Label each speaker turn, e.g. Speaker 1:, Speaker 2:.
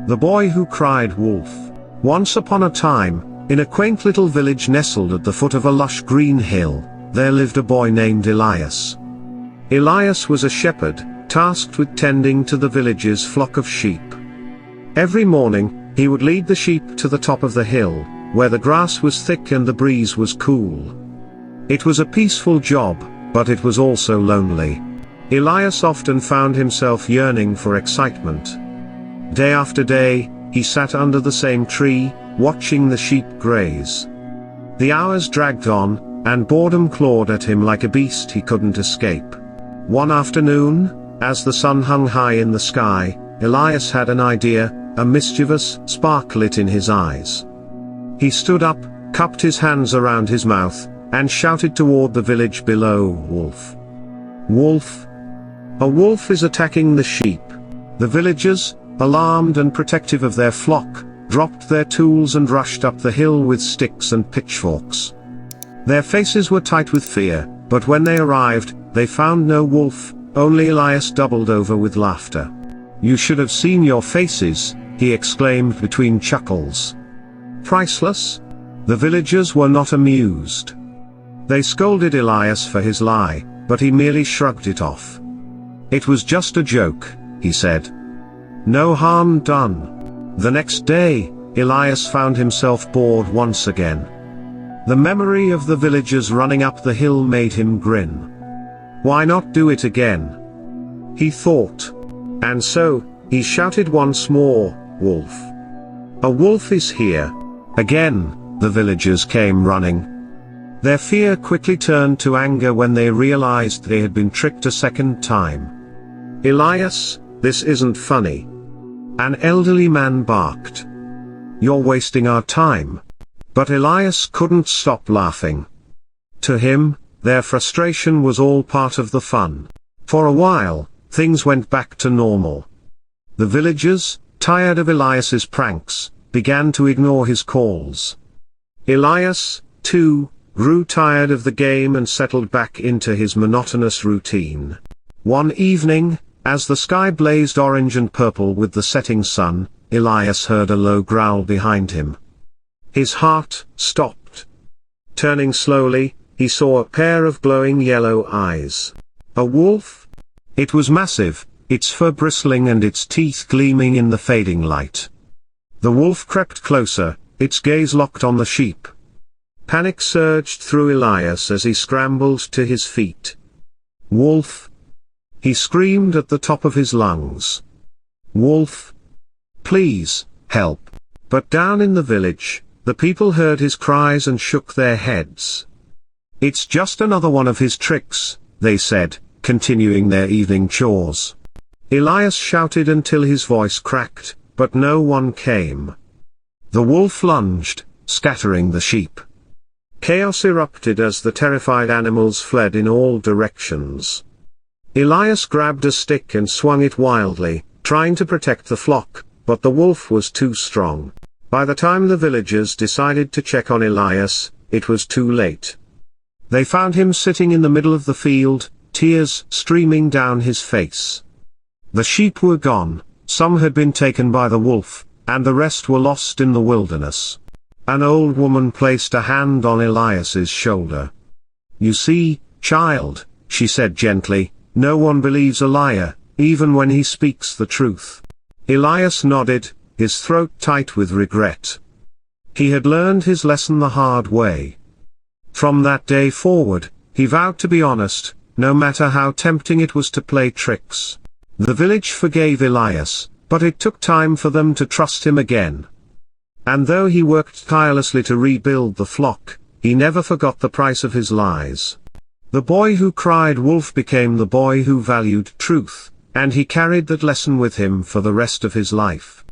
Speaker 1: The Boy Who Cried Wolf. Once upon a time, in a quaint little village nestled at the foot of a lush green hill, there lived a boy named Elias. Elias was a shepherd, tasked with tending to the village's flock of sheep. Every morning, he would lead the sheep to the top of the hill, where the grass was thick and the breeze was cool. It was a peaceful job, but it was also lonely. Elias often found himself yearning for excitement. Day after day, he sat under the same tree, watching the sheep graze. The hours dragged on, and boredom clawed at him like a beast he couldn't escape. One afternoon, as the sun hung high in the sky, Elias had an idea, a mischievous spark lit in his eyes. He stood up, cupped his hands around his mouth, and shouted toward the village below, "Wolf! Wolf! A wolf is attacking the sheep!" The villagers, alarmed and protective of their flock, dropped their tools and rushed up the hill with sticks and pitchforks. Their faces were tight with fear, but when they arrived, they found no wolf, only Elias doubled over with laughter. "You should have seen your faces," he exclaimed between chuckles. "Priceless?" The villagers were not amused. They scolded Elias for his lie, but he merely shrugged it off. "It was just a joke," he said. "No harm done." The next day, Elias found himself bored once again. The memory of the villagers running up the hill made him grin. Why not do it again? He thought. And so, he shouted once more, "Wolf! A wolf is here!" Again, the villagers came running. Their fear quickly turned to anger when they realized they had been tricked a second time. "Elias, this isn't funny." An elderly man barked. "You're wasting our time." But Elias couldn't stop laughing. To him, their frustration was all part of the fun. For a while, things went back to normal. The villagers, tired of Elias's pranks, began to ignore his calls. Elias, too, grew tired of the game and settled back into his monotonous routine. One evening, as the sky blazed orange and purple with the setting sun, Elias heard a low growl behind him. His heart stopped. Turning slowly, he saw a pair of glowing yellow eyes. A wolf? It was massive, its fur bristling and its teeth gleaming in the fading light. The wolf crept closer, its gaze locked on the sheep. Panic surged through Elias as he scrambled to his feet. "Wolf!" he screamed at the top of his lungs. "Wolf! Please, help!" But down in the village, the people heard his cries and shook their heads. "It's just another one of his tricks," they said, continuing their evening chores. Elias shouted until his voice cracked, but no one came. The wolf lunged, scattering the sheep. Chaos erupted as the terrified animals fled in all directions. Elias grabbed a stick and swung it wildly, trying to protect the flock, but the wolf was too strong. By the time the villagers decided to check on Elias, it was too late. They found him sitting in the middle of the field, tears streaming down his face. The sheep were gone, some had been taken by the wolf, and the rest were lost in the wilderness. An old woman placed a hand on Elias's shoulder. "You see, child," she said gently, "no one believes a liar, even when he speaks the truth." Elias nodded, his throat tight with regret. He had learned his lesson the hard way. From that day forward, he vowed to be honest, no matter how tempting it was to play tricks. The village forgave Elias, but it took time for them to trust him again. And though he worked tirelessly to rebuild the flock, he never forgot the price of his lies. The boy who cried wolf became the boy who valued truth, and he carried that lesson with him for the rest of his life.